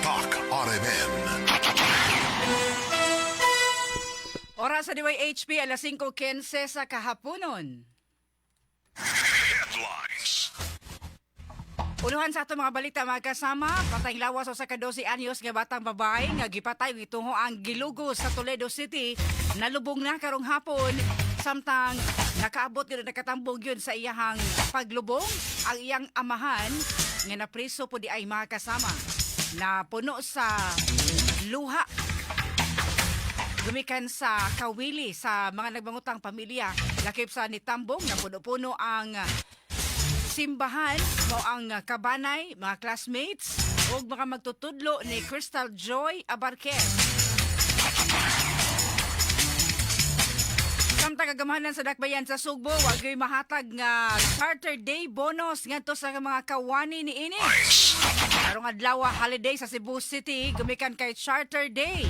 Tatak RMN. Oras sa DYHP, alas 5:15 sa kahaponon. Headlines. Unuhan sa ato mga balita mga kasama, patayng lawas sa 12 anyos nga batang babae nga gipatay gitungo ang gilugo sa Toledo City, nalubong na karong hapon samtang nakaabot gyud nakatambong gyud sa iyahang paglubong ang iyang amahan nga napriso po di ay mga kasama na puno sa luha. Gumikan sa kawili sa mga nagbangutang pamilya, lakip sa nitambong na puno-puno ang simbahan mo ang kabanay, mga classmates ug mga magtutudlo ni Crystal Joy Abarquez. Samtang kagamahanan sa dakbayan sa Sugbo, wagyoy mahatag nga Charter Day bonus ngadto sa mga kawani ni ini. Karong adlaw holiday sa Cebu City, gumikan kay Charter Day.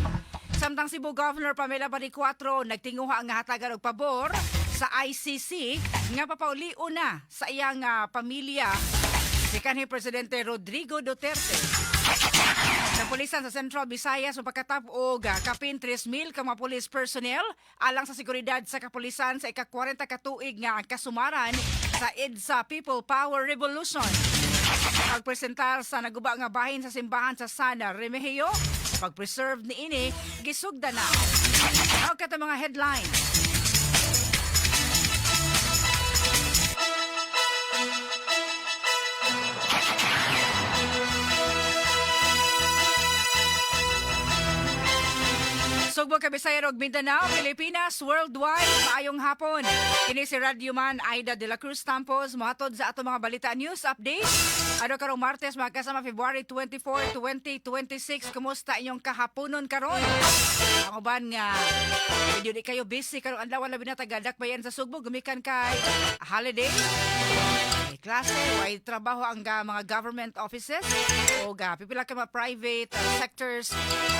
Samtang Cebu Governor Pamela Baricuatro nagtinguha ang hatagan og pabor sa ICC nga papaulion na sa iyang pamilya si kanhi Presidente Rodrigo Duterte. Sa pulisan sa Central Visayas mapakatap og kapin 3,000 ka mga police personnel alang sa seguridad sa kapulisan sa ika-40 ka tuig nga kasumaran sa EDSA People Power Revolution. Pagpresentar sa naguba nga bahin sa simbahan sa Sana Remigio, pag-preserve ni ini gisugda na. Ang kata mga headlines. Sugbo, Kabisaya ug Mindanao, Pilipinas, worldwide, maayong hapon. Kini si Radyoman Aida de la Cruz Tampos, mohatod sa ato mga balita news update. Ano karong Martes, mga kasama February 24, 2026. Kumusta inyong kahaponon karon? Ang uban nga, medyo di kayo busy karong adlaw labi na taga-dakbayan sa Sugbo, gumikan kay holiday. May klase, may trabaho ang mga government offices o pipila ka mga private sectors.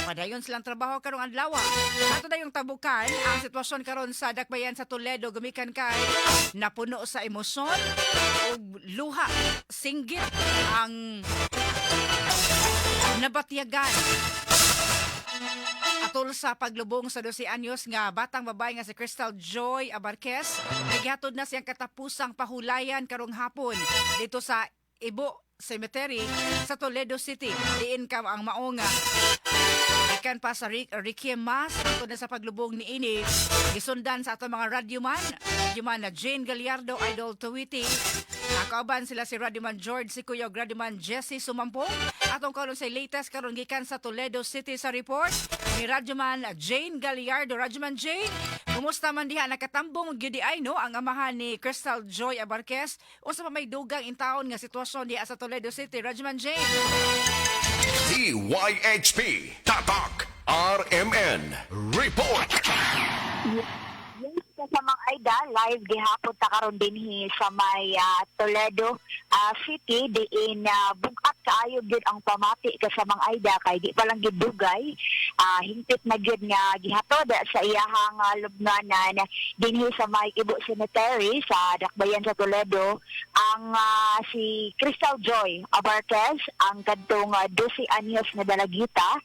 Padayon silang trabaho karong adlaw. Ato na yung tabukan ang sitwasyon karon sa dakbayan sa Toledo, gumikan kay napuno sa emosyon o luha, singgit ang nabatyagan atol sa paglubong sa 12 anyos nga batang babae nga si Crystal Joy Abarquez. Naghatod na siyang katapusang pahulayan karong hapon dito sa Ibo Cemetery sa Toledo City. Diin ka ang maonga ikan pa sa Ricky Mas ato na sa paglubong ni ini gisundan sa ato mga radyoman na Jane Gallardo, Idol Tuwiti. Nakauban sila si Radyoman George Sikuyo, Radyoman Jesse Sumampong. Atong karon sa latest karon gikan sa Toledo City sa report ni Radyoman Jane Gallardo. Radyoman Jane, kumusta man diha nakatambong gyud ay no ang amahan ni Crystal Joy Abarquez unsa pa may dugang intawon nga sitwasyon diha sa Toledo City? Radyoman Jane. DYHP Tatak RMN Report. Yes, sa mga Aida, live gihapon ta karon dinhi sa may Toledo City diin bugat kaayo gyud ang pamati ka sa mga Aida kay di pa lang gyud dugay hingpit na gyud nga gihatod sa iyahang lubnganan dinhi sa may Ibo Cemetery sa dakbayan sa Toledo ang si Crystal Joy Abarquez ang kadtong 12 anyos nga dalagita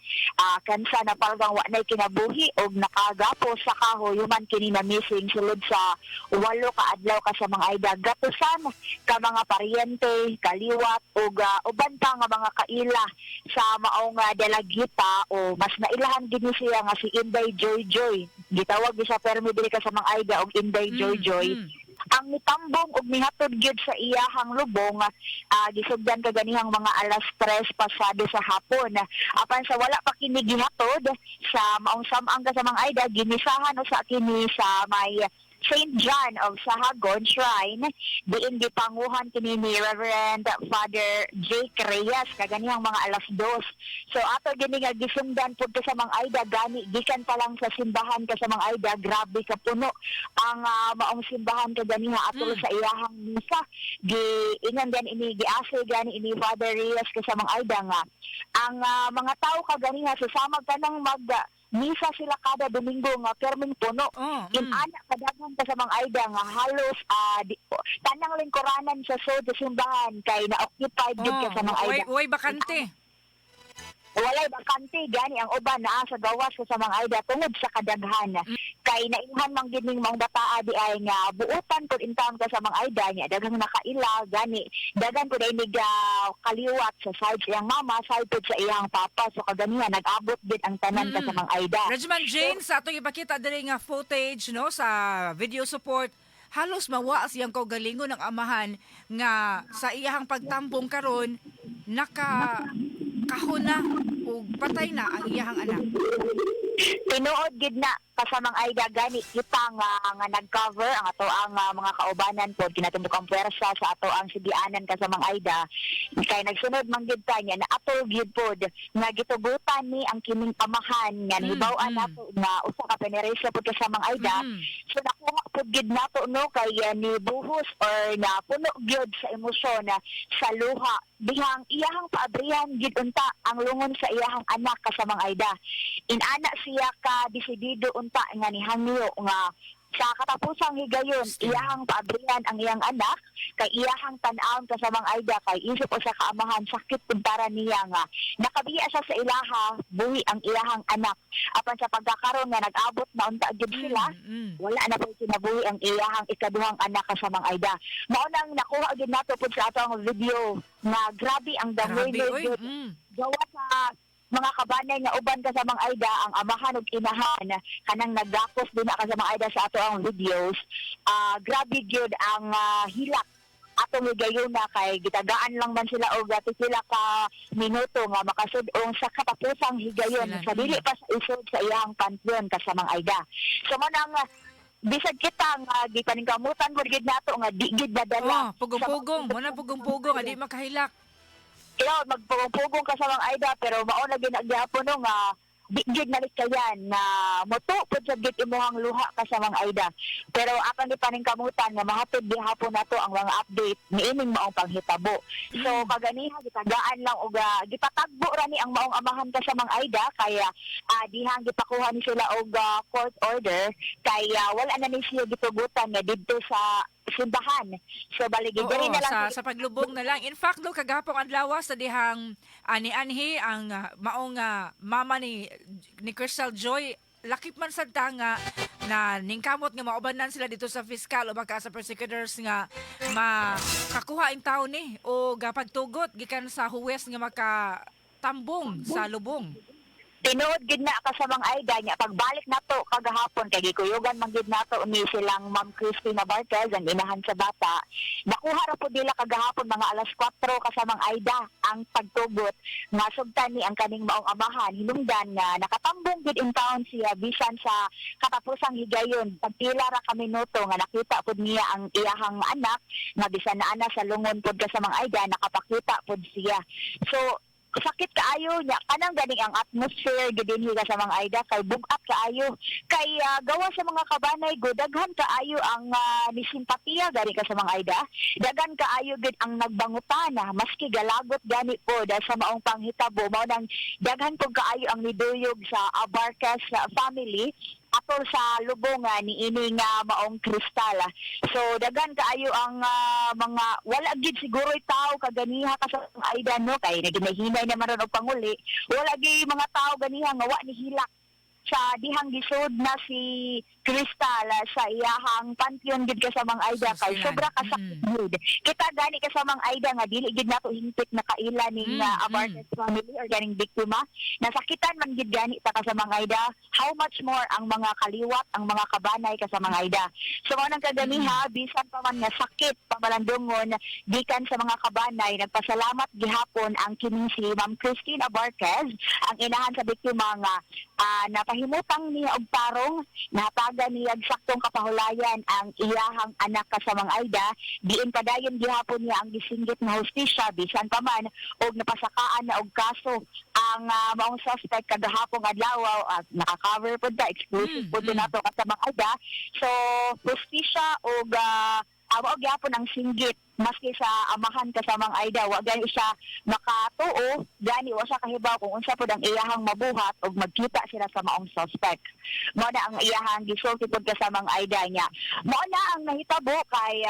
kansa na palgang wa nay kinabuhi og nakagapo sa kahoy human kini na missing sulod sa 8 ka adlaw ka sa mga Aida. Gatusan ka mga paryente, kaliwat ug uban pa nga mga kaila sa maong dalagita o mas nailahan gini siya nga si Inday Joy Joy. Gitawag sa permi diri ka sa mga Aida og Inday Joy Joy. Ang nitambong ug mihatod gyud sa iyahang lubong gisugdan kaganihang mga alas 3 pasado sa hapon. Apan sa wala pa kini gihatod sa maong samang ka sa mga Aida ginisahan sa kini sa may St. John of Sahagon Shrine diin gipanguhan kini ni Reverend Father Jake Reyes kaganihang mga alas 2. So ato gini nga gisundan pud sa mga Aida gani gikan pa lang sa simbahan ka sa mga Aida grabe ka puno ang maong simbahan kaganiha atol sa iyahang misa giingon din ini giasay gani ini Father Reyes ka sa mga Aida nga ang mga tao kaganiha susama kanang mag misa sila kada Domingo nga perming puno. Inana kadagan ka sa mga Aida nga halos tanang lingkuranan sa sud sa simbahan kay na-occupied gyud ka sa mga Aida. Way bakante. walay bakante gani ang uban naa sa gawas ko sa mga Aida tungod sa kadaghan. Kay nailhan man gid ning mga bataa di ay nga buutan pud in town ka sa mga Aida niya daghang nakaila gani daghan pud ay kaliwat sa side sa iyang mama side pud sa iyang papa so kaganihan nag-abot gid ang tanan ka sa mga Aida. Regiment Jane, sa atong ipakita diri nga footage no sa video support, halos mawa siyang kaugalingon ng amahan nga sa iyahang pagtambong karon kahon na o patay na ang iyahang anak. Tinuod gid na kasamang Aida gani kita nga nag-cover ang ato ang mga kaubanan pod kinatindog ang puwersa sa ato ang sigianan kasamang Aida kay nagsunod man gid kanya na ato gid pod nga gitugutan ni ang kining amahan nga hibaw-an nato nga usa ka peneresya pod kasamang Aida so nakuha pod gid nato no kay ni buhos or na puno gyud sa emosyon sa luha dihang iyahang paabrihan gid unta ang lungon sa iyahang anak kasamang Aida inana siya ka desidido unta nga nihangyo nga sa katapusang higayon iyahang paabrihan ang iyang anak kay iyahang tan-awon kasamang Aida kay isip o sa kaamahan sakit pud para niya nga nakabiya siya sa ilaha buhi ang iyahang anak apan sa pagkakaroon nga nag-abot na unta gid sila wala na pud kinabuhi ang iyahang ikaduhang anak kasamang Aida mao nang nakuha gid nato pud sa atong video nga grabe ang damoy gawa sa mga kabanay nga uban kasamang Aida ang amahan ug inahan kanang nagdakos din na kasamang Aida sa ato ang videos grabe gyud ang hilak atong higayon na kay gitagaan lang man sila og sila ka minuto nga makasud-ong sa katapusang higayon sa dili pa sa isod sa iyang pantyon kasamang Aida so man ang bisag kita nga gipaningkamutan gud gid nato nga di gid nadala pugong-pugong mo na pugong-pugong di makahilak. Kaya magpugong ka sa mga Aida pero mauna ginagyapon no nga di gid nalikayan na moto pud sa gid imuhang luha ka sa mga Aida pero akan di paningkamutan nga mahatod gihapon nato ang mga update niining maong panghitabo so kaganiha gitagaan lang og gipatagbo ra ni ang maong amahan ka sa mga Aida kaya dihang gipakuha ni sila og court order kaya wala na ni siya gitugutan nga didto sa simbahan. So baligid diri na lang sa paglubong na lang. In fact, do kagahapon adlaw sa dihang ani-anhi ang maong mama ni Crystal Joy lakip man sad ta nga na ningkamot nga maubanan sila dito sa fiscal o baka sa prosecutors nga makakuha in taon ni o pagtugot gikan sa huwes nga makatambong sa lubong. Tinuod gid na ka sa mga Aida niya pagbalik nato kagahapon kay gikuyogan man gid nato ni silang Ma'am Christina Barquez ang inahan sa bata. Nakuha ra pud nila kagahapon mga alas 4 ka sa mga Aida ang pagtugot nga sugtan ni ang kaning maong amahan hinungdan nga nakatambong gid in town siya bisan sa katapusang higayon pagpila ra ka minuto nga nakita pud niya ang iyahang anak nga bisan na ana sa lungon pud ka sa mga Aida nakapakita pud siya. So sakit kaayo niya kanang ganing ang atmosphere gidinhi ka sa mga Aida kay bugat kaayo kay gawa sa mga kabanay go daghan kaayo ang nisimpatiya gani ka sa mga Aida daghan kaayo gid ang nagbangutana maski galagot gani po dahil sa maong panghitabo mao nang daghan pug kaayo ang niduyog sa Abarcas family atol sa lubong ni ini nga maong Kristal. So daghan kaayo ang mga wala gid siguro tao kaganiha ka sa Aida no kay naginahinay naman ron og panguli. Wala gid mga tao ganiha nga wa ni hilak sa dihang gisod na si Kristal sa iyahang pantheon gid ka sa mga Aida kay sobra ka sakit gid. Kita gani ka sa mga Aida nga dili gid nato hintik na kaila ning Abarcas family or ganing biktima. Nasakitan man gid gani ta ka sa mga Aida. How much more ang mga kaliwat, ang mga kabanay ka sa mga Aida. So mo nang kaganiha bisan pa man nga sakit pamalandungon gikan sa mga kabanay nagpasalamat gihapon ang kining si Ma'am Christine Abarcaz ang inahan sa biktima nga napahimutang niya og tarong nataga niya saktong kapahulayan ang iyahang anak ka sa mga Aida diin padayon gihapon niya ang gisinggit na hustisya bisan pa man og napasakaan na og kaso ang maong suspect kagahapon adlaw naka-cover pod ta exclusive pod nato ka sa mga Aida so hustisya og mao gyapon ang singgit maski sa amahan kasamang Aida wa gani siya makatuo gani wa siya kahibaw kung unsa pud ang iyahang mabuhat og magkita sila sa maong suspect mao na ang iyahang gisulti pud kasamang Aida niya mao na ang nahitabo kay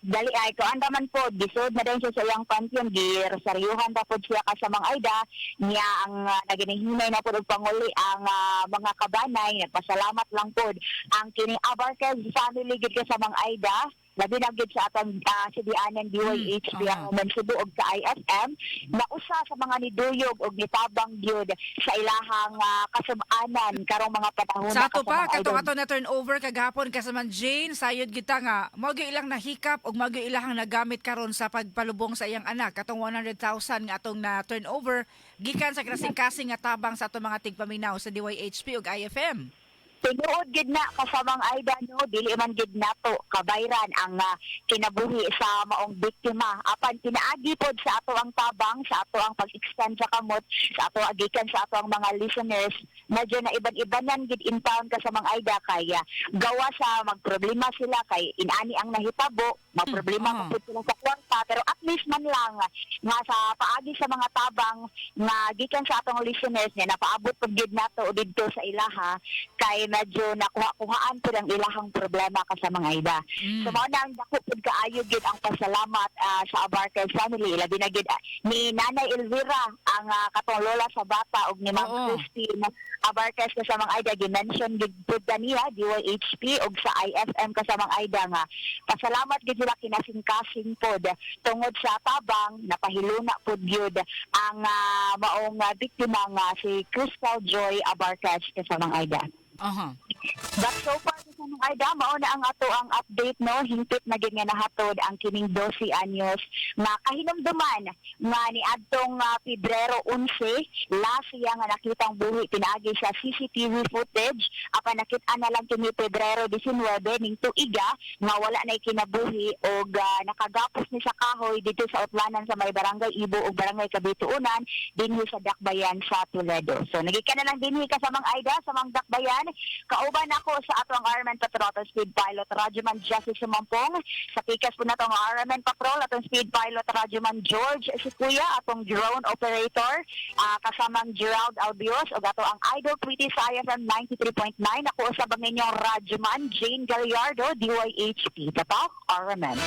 dali ay ko andaman po bisod na din siya sa iyang pantheon giresaryuhan ta pod siya kasamang ayda niya ang naginihinay na pod og panguli ang mga kabanay nagpasalamat lang pod ang kini Abarquez family gid kasamang ayda labi na gid sa atong CDN DYHP ang Cebu og sa IFM na usa sa mga niduyog og nitabang gyud sa ilahang kasub-anan karong mga panahon Sa ato pa, kasamang kato na turnover kagahapon kasaman Jane, sayod kita nga, mao gyud ilang nahikap ug mao gyud ilang nagamit karon sa pagpalubong sa iyang anak. Katong 100,000 nga atong na turnover, gikan sa kasing-kasing nga tabang sa atong mga tigpaminaw sa DYHP ug IFM. Tinuod gid na kasamang ayda no dili man gid nato kabayran ang kinabuhi sa maong biktima apan pinaagi pod sa ato ang tabang sa ato ang pag-extend sa kamot sa ato agikan sa ato ang mga listeners medyo na iban-ibanan gid in town kasamang ayda kaya gawa sa magproblema sila kay inani ang nahitabo magproblema pud sila sa kwarta pero at least man lang nga sa paagi sa mga tabang nga gikan sa atong listeners niya napaabot pud gid nato didto sa ilaha kay medyo nakuha-kuhaan po ang ilahang problema kasamang ayda. So mao na ang dako pud kaayo gid ang pasalamat sa Abarquez family labi na gid ni Nanay Elvira ang katong lola sa bata ug ni Ma'am Christine Abarquez kasamang ayda gi-mention gid pud kaniya DYHP ug sa IFM kasamang ayda nga pasalamat gid sila kinasing-kasing pod tungod sa tabang napahiluna pod gyud ang maong biktima nga si Crystal Joy Abarquez kasamang ayda. But so far sa mga ayda, mao na ang ato ang update no, hingpit na gid nga nahatod ang kining 12 anyos nga kahinumduman nga ni adtong Pebrero 11 last siya nga nakitang buhi pinaagi sa CCTV footage apan nakit-an na lang kini Pebrero 19 ning tuiga nga wala na kinabuhi og nakagapos ni sa kahoy dito sa utlanan sa may barangay Ibo ug barangay Kabituunan dinhi sa Dakbayan sa Toledo. So nagikan na lang dinhi kasamang ayda sa mga Dakbayan. Kauban ako sa atong Armen Patrol Speed Pilot Radyoman Justice Sumampong. Sa pikas po na itong Armen Patrol atong Speed Pilot Radyoman George si Kuya atong drone operator kasamang Gerald Albios o ato ang Idol Tweety sa IFM 93.9 ako sa banginyong Radyoman Jane Gallardo DYHP Tapak Armen.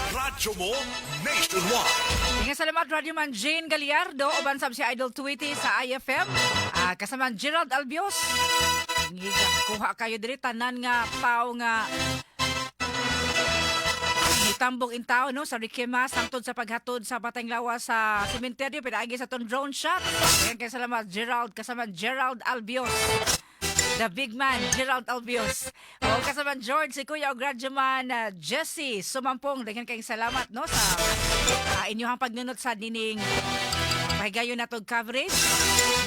Radyo mo nationwide. Nga salamat Radyoman Jane Gallardo uban sab si Idol Tweety sa IFM kasaman Gerald Albios. Kuha kayo diri tanan nga tao nga tambong in tao no sa Rikema sangtod sa paghatod sa Batang Lawas sa sementeryo pinaagi sa ton drone shot. Kaya salamat Gerald kasaman Gerald Albios. The big man, Gerald Albios. O kasaman George, si Kuya o Radyoman Jesse Sumampong. Daghan kayong salamat no sa inyong pagnunot sa dining pahigayon na tog coverage.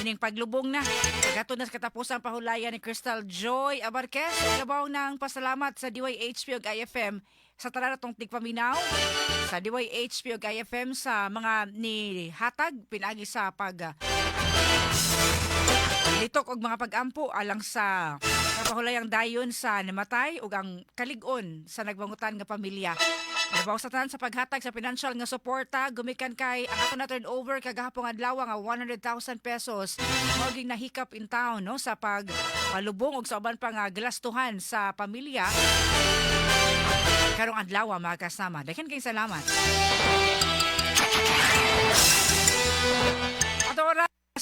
Dining paglubong na. Pagkatod na sa katapusang pahulayan ni Crystal Joy Abarquez. Labaw ng pasalamat sa DYHP ug IFM sa tanan natong tigpaminaw. Sa DYHP ug IFM sa mga ni hatag pinaagi sa pag litok og mga pag-ampo alang sa kapahulayang dayon sa namatay ug ang kalig-on sa nagbangutan nga pamilya. Nabaw sa tanan sa paghatag sa financial nga suporta gumikan kay ang ato na turnover kagahapon adlaw nga 100,000 pesos mao ging nahikap in town no sa pagpalubong og sa uban pa nga galastuhan sa pamilya. Karong adlaw mga kasama. Daghan kay salamat. Ato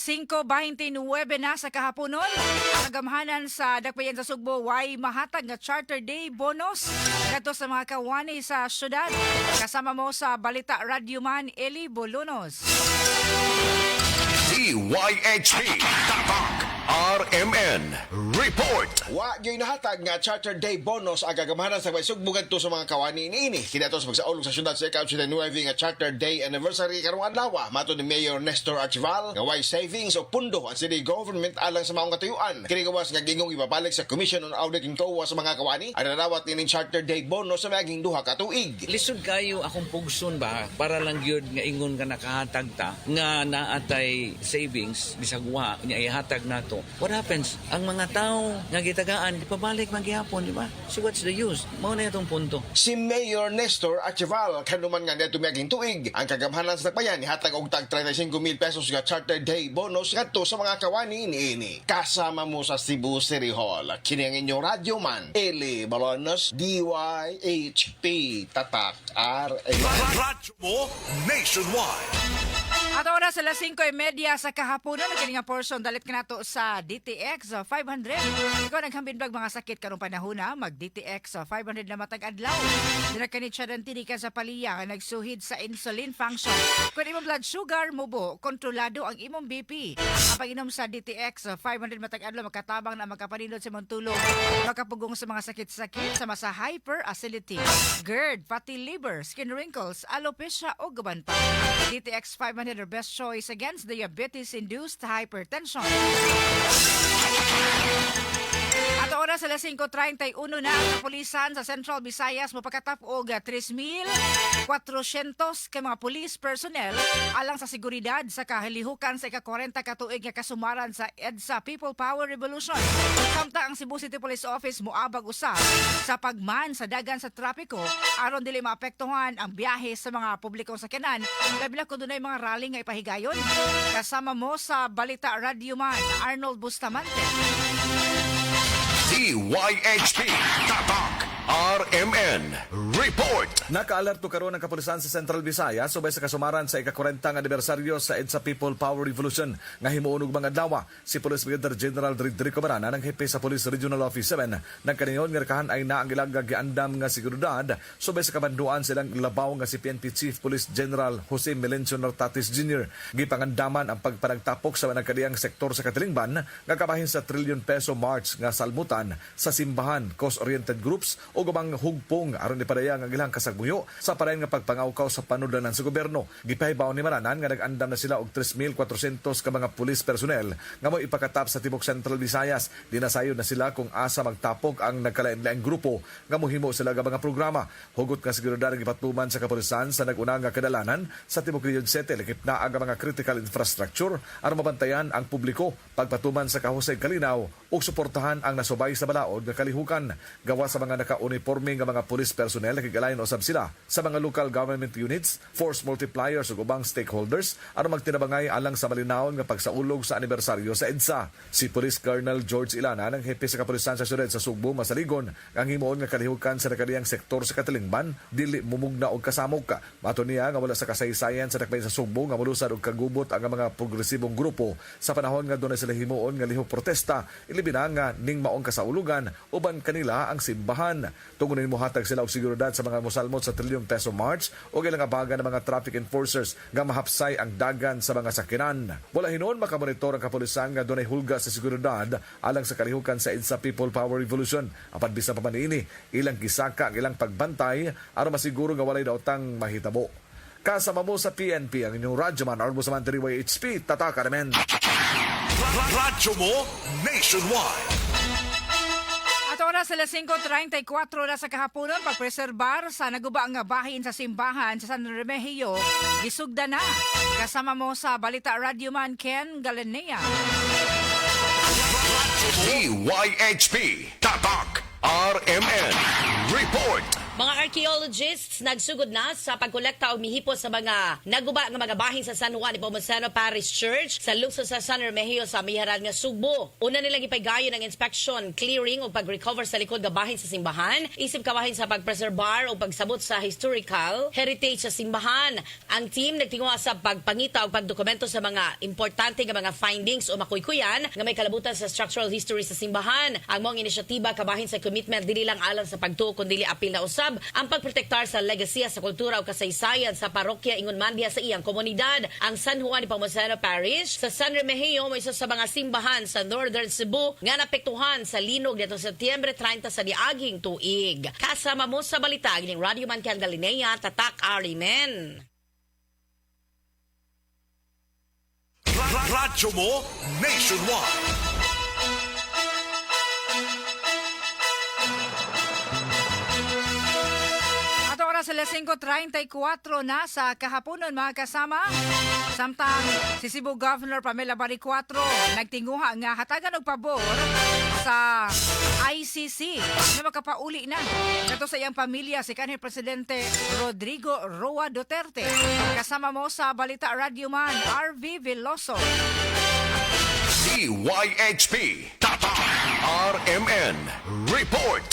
5:29 na sa kahaponon. Ang agamhanan sa Dakbayan sa Sugbo way mahatag nga Charter Day bonus kadto sa mga kawani sa syudad. Kasama mo sa Balita Radyoman Eli Bolonos. DYHP Tapak RMN Report. Wa gyud nahatag nga Charter Day bonus ang gagamahanan sa Sugbo ngadto sa mga kawani niini. Kinato sa pagsaulog sa syudad sa ikaw sa 9 nga Charter Day anniversary karong adlaw. Mato ni Mayor Nestor Archival nga way savings o pundo ang city government alang sa maong katuyuan. Kini gawas nga gingong ibabalik sa Commission on Audit and COA sa mga kawani. Ang nadawat ni Charter Day bonus sa maging duha ka tuig. Lisod kayo akong pugson ba para lang gyud nga ingon ka nakahatag ta nga naatay savings bisag wa nya ihatag nato. What happens? Ang mga tao now nga gitagaan ipabalik magyapon, di ba? So what's the use? Mao na itong punto. Si Mayor Nestor Archival kanuman nga neto miaging tuig ang kagamhanan sa Tagbayan ihatag og tag 35,000 pesos nga Charter Day bonus ngadto sa mga kawani niini. Kasama mo sa Cebu City Hall kini ang inyong radyo man Eli Balonos DYHP Tatak RMN. Radyo mo nationwide. At oras sa 5:30 sa kahaponan, kini nga portion dalit ka nato sa DTX 500. Ikaw naghambinbag mga sakit karong panahon na mag DTX 500 na matag adlaw. Dira kanit siya dantini ka sa paliya nga nagsuhid sa insulin function. Kung imong blood sugar mubo, kontrolado ang imong BP. Ang pag-inom sa DTX 500 matag adlaw makatabang na makapanindot sa imong tulog. Makapugong sa mga sakit-sakit sama sa hyperacidity, GERD, fatty liver, skin wrinkles, alopecia o guban pa. DTX 500 are best choice against diabetes-induced hypertension. At oras sa 5:31 na ang kapulisan sa Central Visayas mapakatap og 3,400 ka mga police personnel alang sa seguridad sa kahilihukan sa ika-40 katuig nga kasumaran sa EDSA People Power Revolution. Samtang ang Cebu City Police Office moabag usab sa pagman sa dagan sa trapiko aron dili maapektuhan ang biyahe sa mga publikong sakyanan labi na kung dunay mga rally nga ipahigayon. Kasama mo sa Balita Radio Man, Arnold Bustamante. DYHP Tatak RMN Report. Naka-alerto karon ang kapulisan sa Central Visayas subay sa kasumaran sa ika-40 anibersaryo sa EDSA People Power Revolution nga himuon og mga adlaw. Si Police Brigadier General Rodrigo Barana ng hepe sa Police Regional Office 7 nagkaningon nga rekahan ay na ang ilang giandam nga seguridad subay sa kabanduan silang labaw nga si PNP Chief Police General Jose Melencio Nortatis Jr. Gipangandaman ang pagpanagtapok sa nagkadiyang sektor sa Katilingban nga kabahin sa trilyon peso march nga salmutan sa simbahan, cause-oriented groups o gubang hugpong aron ipadayang ang ilang kasagbuyo sa parayon nga pagpangawkaw sa panudanan sa gobyerno. Gipahibaw ni Maranan nga nag-andam na sila og 3,400 ka mga police personnel nga mo ipakatap sa tibok Central Visayas. Dinasayon na sila kung asa magtapok ang nagkalain-laing grupo nga mohimo sila nga mga programa. Hugot nga seguridad ang ipatuman sa kapulisan sa nag-una nga kadalanan sa tibok Region 7 lakip na ang mga critical infrastructure aron mabantayan ang publiko, pagpatuman sa kahusay kalinaw ug suportahan ang nasubay sa balaod nga kalihukan. Gawa sa mga naka-uniforme nga mga police personnel nakigalayon usab sila sa mga local government units, force multipliers ug ubang stakeholders aron magtinabangay alang sa malinaw nga pagsaulog sa anibersaryo sa EDSA. Si Police Colonel George Ilana ng hepe sa kapulisan sa syudad sa Sugbo masaligon ang himuon nga kalihukan sa nakadiyang sektor sa Katilingban dili mumugna og kasamok. Mato niya nga wala sa kasaysayan sa dakbayan sa Sugbo nga molusad og kagubot ang mga progresibong grupo sa panahon nga dunay sila himuon nga lihok protesta ilibin na nga ning maong kasaulugan uban kanila ang simbahan. Tungunin mo hatag sila og seguridad sa mga mosalmot sa trilyon peso march o ilang abaga ng mga traffic enforcers nga mahapsay ang dagan sa mga sakinan. Wala hinon makamonitor ang kapulisan nga dunay hulga sa seguridad alang sa kalihukan sa EDSA People Power Revolution. Apan bisan pa man ini, ilang gisaka ang ilang pagbantay aron masiguro nga walay daotang mahitabo. Kasama mo sa PNP ang inyong radyoman Arnold Bustamante DYHP Tatak RMN. Radyo mo nationwide. At oras sa 5:34 na sa kahaponan, pagpreserbar sa naguba nga bahin sa simbahan sa San Remigio, gisugda na. Kasama mo sa Balita Radio Man Ken Galanea. DYHP Tatak RMN Report. Mga archaeologists nagsugod na sa pagkolekta o mihipo sa mga naguba nga mga bahin sa San Juan Nepomuceno Parish Church sa lungsod sa San Remigio sa Miharan nga Sugbo. Una nilang ipaygayon ng inspection, clearing o pag-recover sa likod nga bahin sa simbahan, isip kabahin sa pagpreserbar o pagsabot sa historical heritage sa simbahan. Ang team nagtinguha sa pagpangita o pagdokumento sa mga importante nga mga findings o makuykuyan nga may kalabutan sa structural history sa simbahan. Ang mong inisyatiba kabahin sa commitment dili lang alang sa pagtuo kundi apil na usab ang pagprotektar sa legasiya sa kultura o kasaysayan sa parokya ingon man diha sa iyang komunidad. Ang San Juan Nepomuceno Parish sa San Remigio mo isa sa mga simbahan sa Northern Cebu nga napektuhan sa linog nitong Setyembre 30 sa niaging tuig. Kasama mo sa balita gining Radio Man Ken Galanea, Tatak RMN. Radyo mo nationwide. Sa 5:34 na sa kahaponon mga kasama. Samtang si Cebu Governor Pamela Baricuatro nagtinguha nga hatagan og pabor sa ICC na makapauli na. Ito sa iyang pamilya si kanhi Presidente Rodrigo Roa Duterte. Kasama mo sa Balita Radio Man, RV Veloso. DYHP Tatak RMN Report.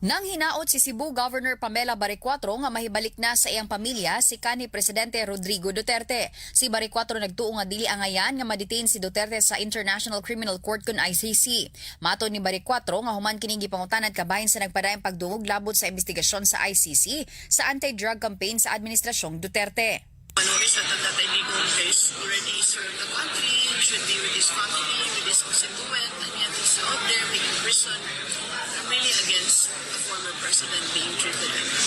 Nang hinaot si Cebu Governor Pamela Baricuatro nga mahibalik na sa iyang pamilya si kanhi Presidente Rodrigo Duterte. Si Baricuatro nagtuo nga dili angayan nga ma-detain si Duterte sa International Criminal Court kun ICC. Mato ni Baricuatro nga human kining gipangutanan kabahin sa nagpadayong pagdungog labot sa investigasyon sa ICC sa anti-drug campaign sa administrasyong Duterte. Manowis that that illegal case already served the country, should be with his family, with his constituent, and yet he's out there being in prison. I'm really against the former president being treated like that.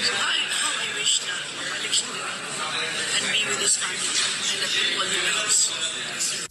So how I wish na mabalik siya and be with his family and the people he loves.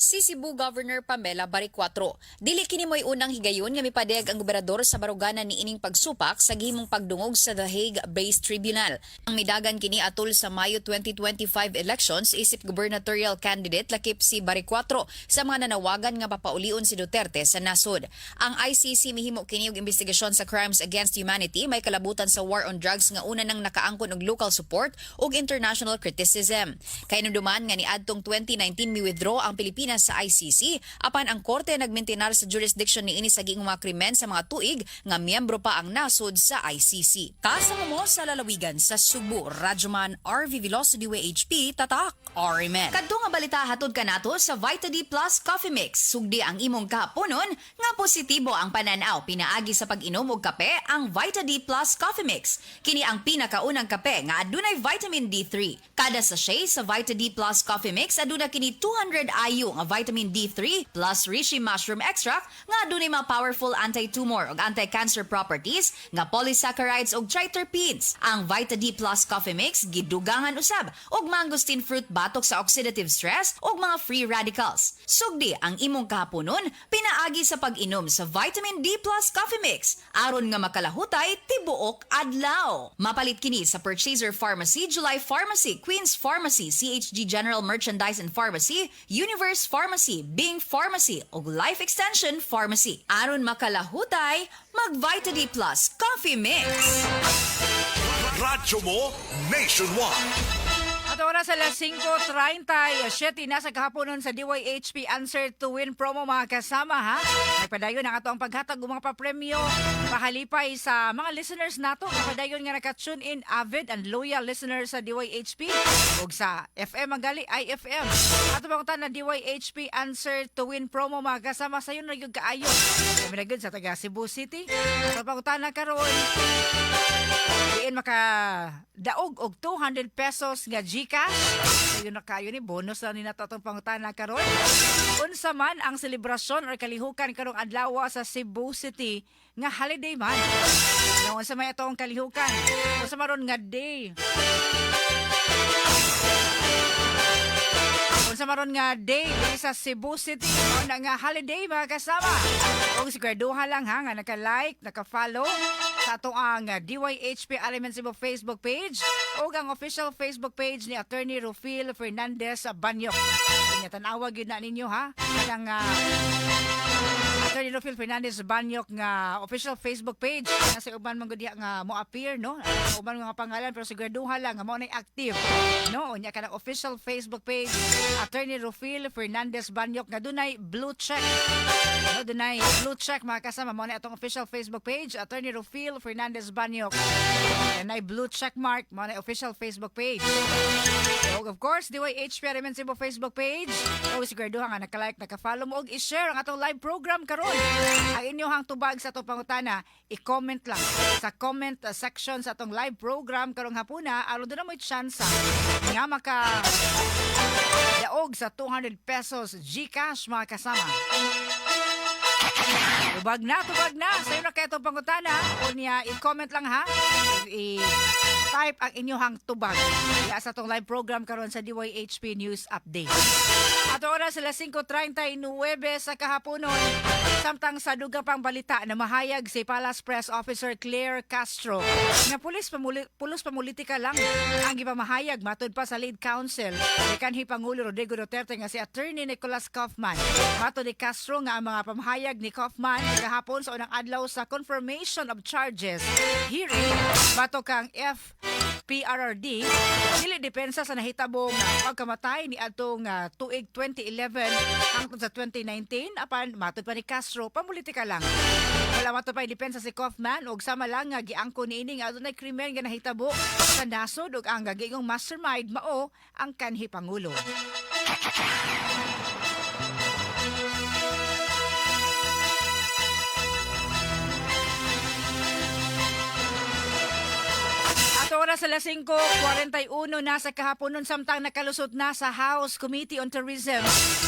Si Cebu Governor Pamela Baricuatro. Dili kini mo'y unang higayon nga mipadayag ang gobernador sa baruganan ni ining pagsupak sa gihimong pagdungog sa The Hague-based tribunal. Ang midagan kini atol sa Mayo 2025 elections isip gubernatorial candidate lakip si Baricuatro sa mga nanawagan nga papaulion si Duterte sa nasod. Ang ICC mihimo kini og investigasyon sa crimes against humanity may kalabutan sa war on drugs nga una nang nakaangkon og local support ug international criticism. Kay naduman nga niadtong 2019 mi-withdraw ang Pilipinas sa ICC apan ang korte nagmintinar sa jurisdiction niini sa giing mga krimen sa mga tuig nga miyembro pa ang nasod sa ICC. Kasama mo sa lalawigan sa Subo, Radyoman RV Veloso DWHP Tatak RMN. Kadto nga balita hatod kanato sa Vita D Plus Coffee Mix. Sugdi ang imong kahaponon nga positibo ang pananaw pinaagi sa pag-inom og kape ang Vita D Plus Coffee Mix. Kini ang pinakaunang kape nga adunay vitamin D3. Kada sachet sa Vita D Plus Coffee Mix aduna kini 200 IU nga vitamin D3 plus reishi mushroom extract nga adunay mga powerful anti-tumor ug anti-cancer properties nga polysaccharides ug triterpenes. Ang Vita D Plus Coffee Mix gidugangan usab og mangosteen fruit batok sa oxidative stress ug mga free radicals. Sugdi ang imong kahaponon pinaagi sa pag-inom sa Vitamin D Plus Coffee Mix aron nga makalahutay tibuok adlaw. Mapalit kini sa Purchaser Pharmacy, July Pharmacy, Queen's Pharmacy, CHG General Merchandise and Pharmacy, Universe Pharmacy, Bing Pharmacy ug Life Extension Pharmacy. Aron makalahutay, mag-Vita D Plus Coffee Mix. Radyo mo nationwide. At oras sa las 5:37 na sa kahaponon sa DYHP Answer to Win promo mga kasama ha. Nagpadayon ang ato ang paghatag ng mga papremyo pahalipay sa mga listeners nato. Nagpadayon nga naka-tune in avid and loyal listeners sa DYHP ug sa FM ang gali IFM. Ato pangutan na DYHP Answer to Win promo mga kasama sayo na yung kaayo. Kami na sa taga Cebu City. Ato pangutan na karon diin maka daog og 200 pesos nga GCash. Ayun na kayo ni bonus na ni natatong pangutana karon. Unsa man ang selebrasyon or kalihukan karong adlaw sa Cebu City nga holiday man. Unsa may atong kalihukan? Unsa maron nga day? Unsa maron nga day sa Cebu City na nga holiday mga kasama. Kung siguraduhan lang ha nga naka-like, naka-follow sa ato ang DYHP RMN Cebu Facebook page o ang official Facebook page ni Attorney Rufil Fernandez Banyok. Kanya tanawag yun na ninyo ha. Ang Attorney Rufil Fernandez Banyok nga official Facebook page. Nasa uban man gud nga mo appear no. Uban nga pangalan pero siguraduhan lang nga mo na active. No, unya ka official Facebook page Attorney Rufil Fernandez Banyok nga dunay blue check. No, dunay blue check mga kasama mo na itong official Facebook page Attorney Rufil Fernandez Banyok. And ay blue check mark mo na official Facebook page. So, of course, DYHP RMN Cebu Facebook page. O siguraduhan nga naka-like, naka-follow mo og i-share ang atong live program karon. Ang inyong tubag sa atong pangutana, i-comment lang sa comment section sa atong live program karong hapuna aron doon na mo'y chance nga maka daog sa 200 pesos GCash mga kasama. Tubag na. Sa'yo na kayo itong pangutana. O niya, i-comment lang ha. type ang inyong tubag. Kaya sa itong live program karon sa DYHP News Update. Ato oras sila 5:39 sa kahaponon. Samtang sa duga pang balita na mahayag si Palace Press Officer Claire Castro na pulos pamulitika lang ang ipamahayag matud pa sa lead counsel ni kanhi Pangulo Rodrigo Duterte nga si Attorney Nicholas Kaufman. Matud ni Castro nga ang mga pamahayag ni Kaufman kahapon sa unang adlaw sa confirmation of charges hearing bato kang FPRRD dili depensa sa nahitabong pagkamatay ni atong tuig 2011 hangtod sa 2019 apan matud pa ni Castro pamulitika lang. Wala matud pa depensa si Kaufman ug sama lang nga giangko niini nga adunay krimen nga nahitabo sa nasod ug ang gagingong mastermind mao ang kanhi Pangulo. Oras sa 5:41 na sa kahaponon samtang nakalusot na sa House Committee on Tourism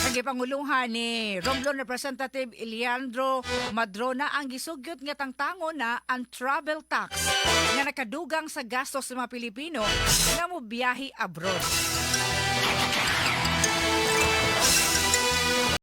ang gipanguluhan ni Romblon Representative Eliandro Madrona ang gisugyot nga tangtangon na ang travel tax nga nakadugang sa gastos sa mga Pilipino nga mobiyahe abroad.